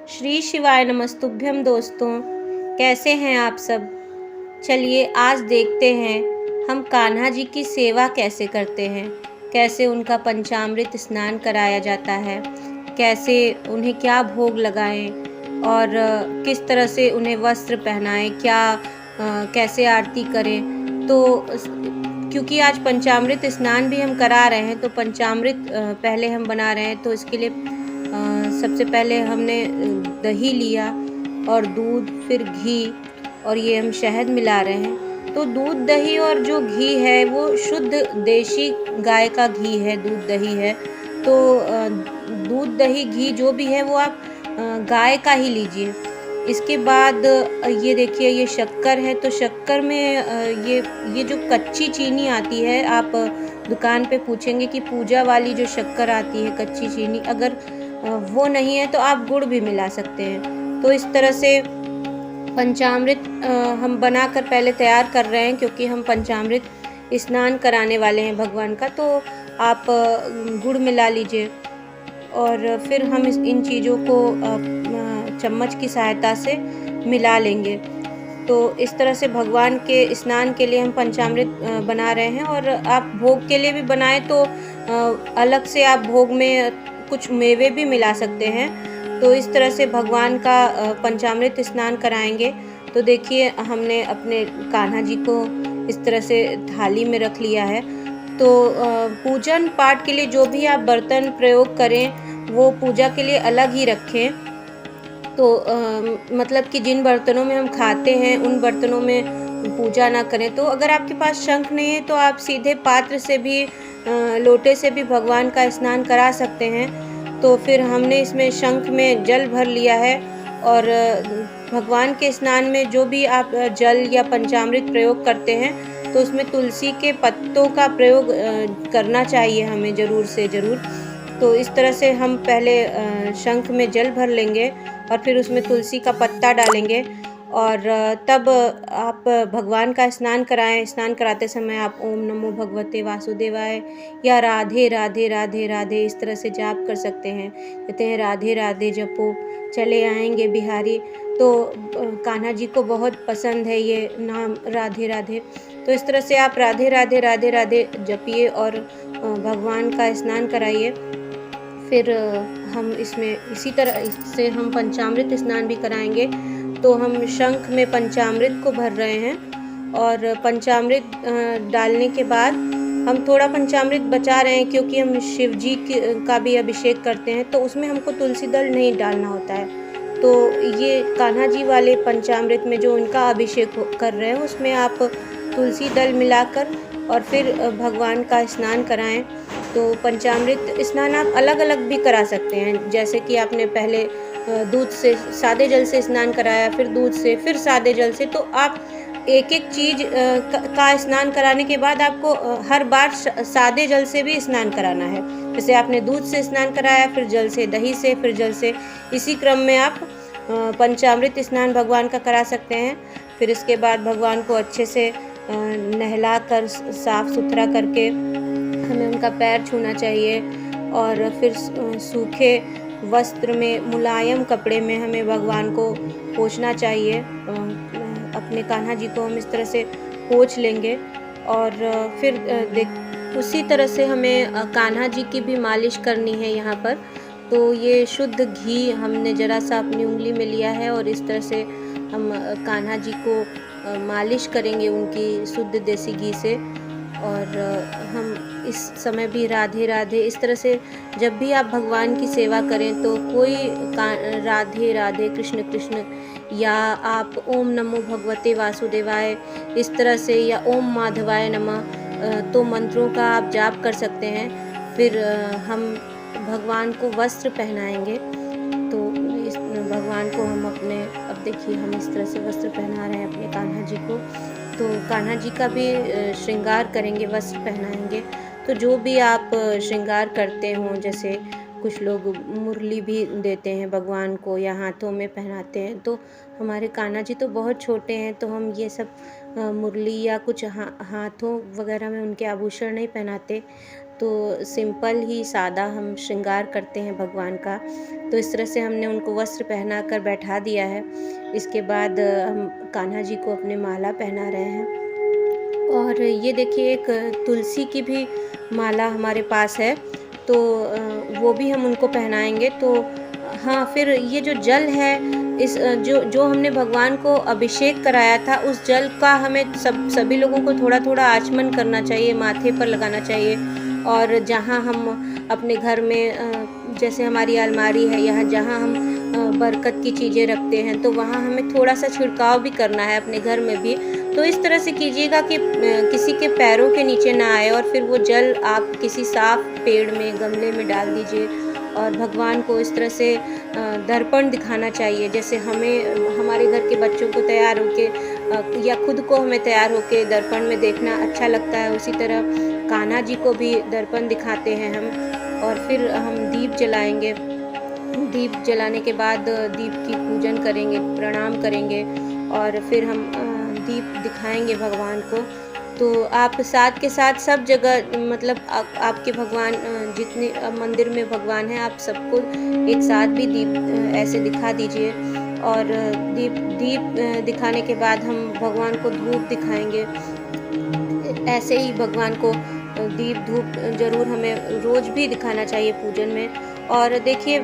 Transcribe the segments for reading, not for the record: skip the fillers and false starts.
श्री शिवाय नमस्तुभ्यम दोस्तों, कैसे हैं आप सब। चलिए आज देखते हैं हम कान्हा जी की सेवा कैसे करते हैं, कैसे उनका पंचामृत स्नान कराया जाता है, कैसे उन्हें क्या भोग लगाएं और किस तरह से उन्हें वस्त्र पहनाएं, कैसे आरती करें। तो क्योंकि आज पंचामृत स्नान भी हम करा रहे हैं, तो पंचामृत पहले हम बना रहे हैं, तो इसके लिए सबसे पहले हमने दही लिया और दूध, फिर घी, और ये हम शहद मिला रहे हैं। तो दूध, दही और जो घी है वो शुद्ध देशी गाय का घी है, दूध दही है। तो दूध, दही, घी जो भी है वो आप गाय का ही लीजिए। इसके बाद ये देखिए, ये शक्कर है, तो शक्कर में ये जो कच्ची चीनी आती है, आप दुकान पे पूछेंगे कि पूजा वाली जो शक्कर आती है कच्ची चीनी, अगर वो नहीं है तो आप गुड़ भी मिला सकते हैं। तो इस तरह से पंचामृत हम बनाकर पहले तैयार कर रहे हैं, क्योंकि हम पंचामृत स्नान कराने वाले हैं भगवान का। तो आप गुड़ मिला लीजिए और फिर हम इन चीज़ों को चम्मच की सहायता से मिला लेंगे। तो इस तरह से भगवान के स्नान के लिए हम पंचामृत बना रहे हैं। और आप भोग के लिए भी बनाएं तो अलग से आप भोग में कुछ मेवे भी मिला सकते हैं। तो इस तरह से भगवान का पंचामृत स्नान कराएंगे। तो देखिए, हमने अपने कान्हा जी को इस तरह से थाली में रख लिया है। तो पूजन पाठ के लिए जो भी आप बर्तन प्रयोग करें वो पूजा के लिए अलग ही रखें। तो मतलब कि जिन बर्तनों में हम खाते हैं उन बर्तनों में पूजा ना करें। तो अगर आपके पास शंख नहीं है तो आप सीधे पात्र से भी, लोटे से भी भगवान का स्नान करा सकते हैं। तो फिर हमने इसमें शंख में जल भर लिया है और भगवान के स्नान में जो भी आप जल या पंचामृत प्रयोग करते हैं तो उसमें तुलसी के पत्तों का प्रयोग करना चाहिए हमें ज़रूर से ज़रूर। तो इस तरह से हम पहले शंख में जल भर लेंगे और फिर उसमें तुलसी का पत्ता डालेंगे और तब आप भगवान का स्नान कराएं। स्नान कराते समय आप ओम नमो भगवते वासुदेवाय या राधे राधे राधे राधे इस तरह से जाप कर सकते हैं। कहते हैं राधे राधे जपो चले आएंगे बिहारी। तो कान्हा जी को बहुत पसंद है ये नाम राधे राधे। तो इस तरह से आप राधे राधे राधे राधे जपिए और भगवान का स्नान कराइए। फिर हम इसमें इसी तरह से हम पंचामृत स्नान भी कराएंगे। तो हम शंख में पंचामृत को भर रहे हैं और पंचामृत डालने के बाद हम थोड़ा पंचामृत बचा रहे हैं, क्योंकि हम शिव जी का भी अभिषेक करते हैं, तो उसमें हमको तुलसी दल नहीं डालना होता है। तो ये कान्हा जी वाले पंचामृत में जो उनका अभिषेक कर रहे हैं उसमें आप तुलसी दल मिलाकर और फिर भगवान का स्नान कराएं। तो पंचामृत स्नान आप अलग अलग भी करा सकते हैं, जैसे कि आपने पहले दूध से, सादे जल से स्नान कराया, फिर दूध से, फिर सादे जल से। तो आप एक एक चीज़ का स्नान कराने के बाद आपको हर बार सादे जल से भी स्नान कराना है। जैसे आपने दूध से स्नान कराया, फिर जल से, दही से, फिर जल से, इसी क्रम में आप पंचामृत स्नान भगवान का करा सकते हैं। फिर इसके बाद भगवान को अच्छे से नहला कर, साफ सुथरा करके हमें उनका पैर छूना चाहिए और फिर सूखे वस्त्र में, मुलायम कपड़े में हमें भगवान को पोंछना चाहिए। अपने कान्हा जी को हम इस तरह से पोंछ लेंगे और फिर उसी तरह से हमें कान्हा जी की भी मालिश करनी है यहाँ पर। तो ये शुद्ध घी हमने ज़रा सा अपनी उंगली में लिया है और इस तरह से हम कान्हा जी को मालिश करेंगे उनकी शुद्ध देसी घी से। और हम इस समय भी राधे राधे इस तरह से, जब भी आप भगवान की सेवा करें तो कोई राधे राधे कृष्ण कृष्ण, या आप ओम नमो भगवते वासुदेवाय इस तरह से, या ओम माधवाय नमः, तो मंत्रों का आप जाप कर सकते हैं। फिर हम भगवान को वस्त्र पहनाएंगे। तो इस भगवान को हम अपने, अब देखिए हम इस तरह से वस्त्र पहना रहे हैं अपने कान्हा जी को। तो कान्हा जी का भी श्रृंगार करेंगे, वस्त्र पहनाएंगे। तो जो भी आप श्रृंगार करते हों, जैसे कुछ लोग मुरली भी देते हैं भगवान को या हाथों में पहनाते हैं, तो हमारे कान्हा जी तो बहुत छोटे हैं, तो हम ये सब मुरली या कुछ हाथों वगैरह में उनके आभूषण नहीं पहनाते। तो सिंपल ही सादा हम श्रृंगार करते हैं भगवान का। तो इस तरह से हमने उनको वस्त्र पहना कर बैठा दिया है। इसके बाद हम कान्हा जी को अपने माला पहना रहे हैं। और ये देखिए एक तुलसी की भी माला हमारे पास है, तो वो भी हम उनको पहनाएंगे। तो हाँ, फिर ये जो जल है, इस जो हमने भगवान को अभिषेक कराया था, उस जल का हमें सभी लोगों को थोड़ा थोड़ा आचमन करना चाहिए, माथे पर लगाना चाहिए। और जहाँ हम अपने घर में जैसे हमारी अलमारी है, यहाँ जहाँ हम बरकत की चीज़ें रखते हैं, तो वहाँ हमें थोड़ा सा छिड़काव भी करना है अपने घर में भी। तो इस तरह से कीजिएगा कि किसी के पैरों के नीचे ना आए, और फिर वो जल आप किसी साफ पेड़ में, गमले में डाल दीजिए। और भगवान को इस तरह से दर्पण दिखाना चाहिए, जैसे हमें हमारे घर के बच्चों को तैयार होके या खुद को हमें तैयार होके दर्पण में देखना अच्छा लगता है, उसी तरह कान्हा जी को भी दर्पण दिखाते हैं हम। और फिर हम दीप जलाएंगे। दीप जलाने के बाद दीप की पूजन करेंगे, प्रणाम करेंगे, और फिर हम दीप दिखाएंगे भगवान को। तो आप साथ के साथ सब जगह, मतलब आपके भगवान जितने मंदिर में भगवान हैं, आप सबको एक साथ भी दीप ऐसे दिखा दीजिए। और दीप दिखाने के बाद हम भगवान को धूप दिखाएंगे। ऐसे ही भगवान को दीप धूप जरूर हमें रोज भी दिखाना चाहिए पूजन में। और देखिए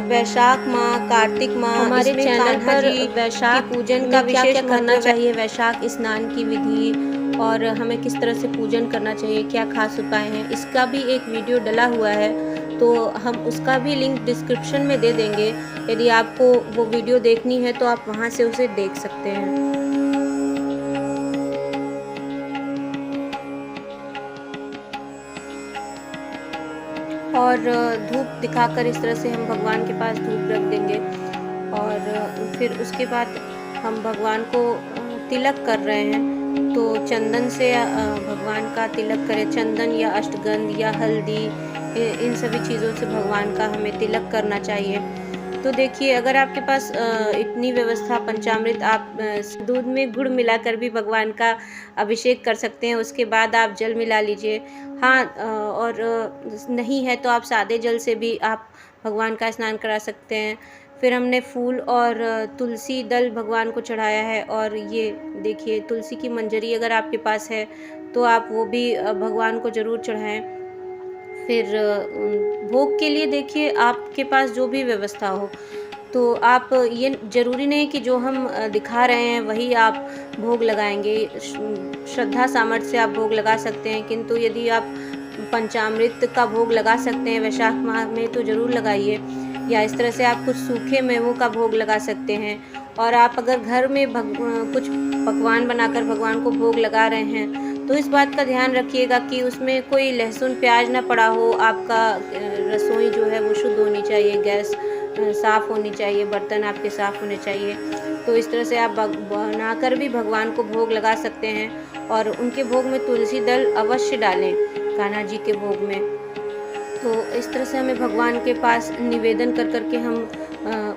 वैशाख माह, कार्तिक माह, हमारे चैनल पर वैशाख पूजन का विशेष करना चाहिए, वैशाख स्नान की विधि और हमें किस तरह से पूजन करना चाहिए, क्या खास उपाय हैं, इसका भी एक वीडियो डला हुआ है। तो हम उसका भी लिंक डिस्क्रिप्शन में दे देंगे। यदि आपको वो वीडियो देखनी है तो आप वहाँ से उसे देख सकते हैं। और धूप दिखाकर इस तरह से हम भगवान के पास धूप रख देंगे। और फिर उसके बाद हम भगवान को तिलक कर रहे हैं, तो चंदन से भगवान का तिलक करें। चंदन या अष्टगंध या हल्दी, इन सभी चीज़ों से भगवान का हमें तिलक करना चाहिए। तो देखिए, अगर आपके पास इतनी व्यवस्था, पंचामृत, आप दूध में गुड़ मिलाकर भी भगवान का अभिषेक कर सकते हैं। उसके बाद आप जल मिला लीजिए। हाँ, और नहीं है तो आप सादे जल से भी आप भगवान का स्नान करा सकते हैं। फिर हमने फूल और तुलसी दल भगवान को चढ़ाया है। और ये देखिए, तुलसी की मंजरी अगर आपके पास है तो आप वो भी भगवान को ज़रूर चढ़ाएं। फिर भोग के लिए देखिए, आपके पास जो भी व्यवस्था हो, तो आप, ये ज़रूरी नहीं कि जो हम दिखा रहे हैं वही आप भोग लगाएंगे। श्रद्धा सामर्थ्य से आप भोग लगा सकते हैं, किंतु यदि आप पंचामृत का भोग लगा सकते हैं वैशाख माह में तो ज़रूर लगाइए। या इस तरह से आप कुछ सूखे मेवों का भोग लगा सकते हैं। और आप अगर घर में कुछ पकवान बनाकर भगवान को भोग लगा रहे हैं तो इस बात का ध्यान रखिएगा कि उसमें कोई लहसुन प्याज ना पड़ा हो। आपका रसोई जो है वो शुद्ध होनी चाहिए, गैस साफ़ होनी चाहिए, बर्तन आपके साफ़ होने चाहिए। तो इस तरह से आप बनाकर भी भगवान को भोग लगा सकते हैं। और उनके भोग में तुलसी दल अवश्य डालें, कान्हा जी के भोग में। तो इस तरह से हमें भगवान के पास निवेदन कर कर के हम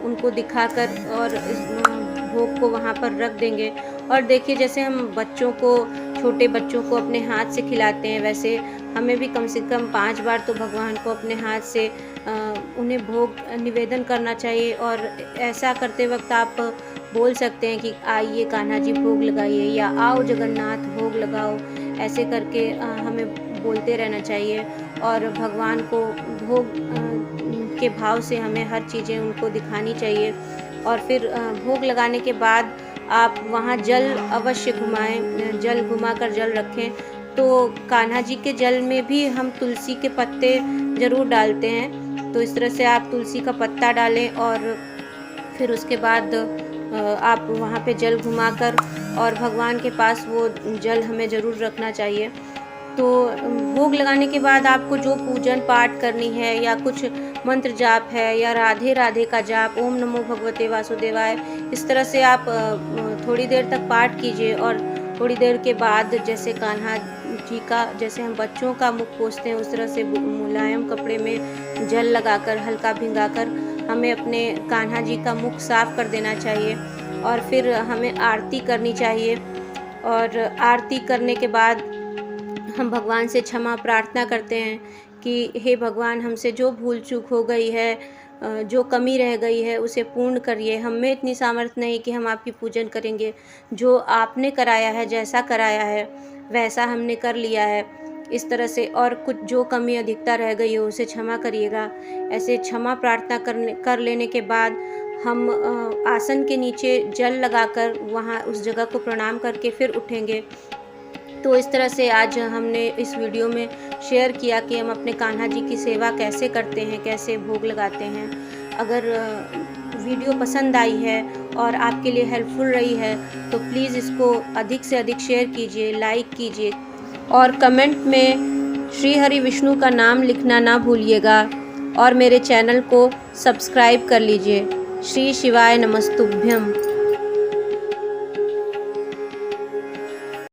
उनको दिखाकर और इस भोग को वहाँ पर रख देंगे। और देखिए, जैसे हम बच्चों को, छोटे बच्चों को अपने हाथ से खिलाते हैं, वैसे हमें भी कम से कम 5 बार तो भगवान को अपने हाथ से उन्हें भोग निवेदन करना चाहिए। और ऐसा करते वक्त आप बोल सकते हैं कि आइए कान्हा जी भोग लगाइए, या आओ जगन्नाथ भोग लगाओ। ऐसे करके हमें बोलते रहना चाहिए। और भगवान को भोग के भाव से हमें हर चीज़ें उनको दिखानी चाहिए। और फिर भोग लगाने के बाद आप वहाँ जल अवश्य घुमाएं, जल घुमाकर जल रखें। तो कान्हा जी के जल में भी हम तुलसी के पत्ते ज़रूर डालते हैं। तो इस तरह से आप तुलसी का पत्ता डालें और फिर उसके बाद आप वहाँ पे जल घुमाकर और भगवान के पास वो जल हमें ज़रूर रखना चाहिए। तो भोग लगाने के बाद आपको जो पूजन पाठ करनी है, या कुछ मंत्र जाप है, या राधे राधे का जाप, ओम नमो भगवते वासुदेवाय, इस तरह से आप थोड़ी देर तक पाठ कीजिए। और थोड़ी देर के बाद जैसे कान्हा जी का, जैसे हम बच्चों का मुख पोंछते हैं, उस तरह से मुलायम कपड़े में जल लगाकर, हल्का भिंगाकर हमें अपने कान्हा जी का मुख साफ कर देना चाहिए। और फिर हमें आरती करनी चाहिए। और आरती करने के बाद हम भगवान से क्षमा प्रार्थना करते हैं कि हे भगवान, हमसे जो भूल चूक हो गई है, जो कमी रह गई है उसे पूर्ण करिए। हम में इतनी सामर्थ्य नहीं कि हम आपकी पूजन करेंगे। जो आपने कराया है, जैसा कराया है वैसा हमने कर लिया है। इस तरह से और कुछ जो कमी अधिकता रह गई हो उसे क्षमा करिएगा। ऐसे क्षमा प्रार्थना कर लेने के बाद हम आसन के नीचे जल लगाकर वहाँ उस जगह को प्रणाम करके फिर उठेंगे। तो इस तरह से आज हमने इस वीडियो में शेयर किया कि हम अपने कान्हा जी की सेवा कैसे करते हैं, कैसे भोग लगाते हैं। अगर वीडियो पसंद आई है और आपके लिए हेल्पफुल रही है तो प्लीज़ इसको अधिक से अधिक शेयर कीजिए, लाइक कीजिए और कमेंट में श्री हरि विष्णु का नाम लिखना ना भूलिएगा और मेरे चैनल को सब्सक्राइब कर लीजिए। श्री शिवाय नमस्तुभ्यम।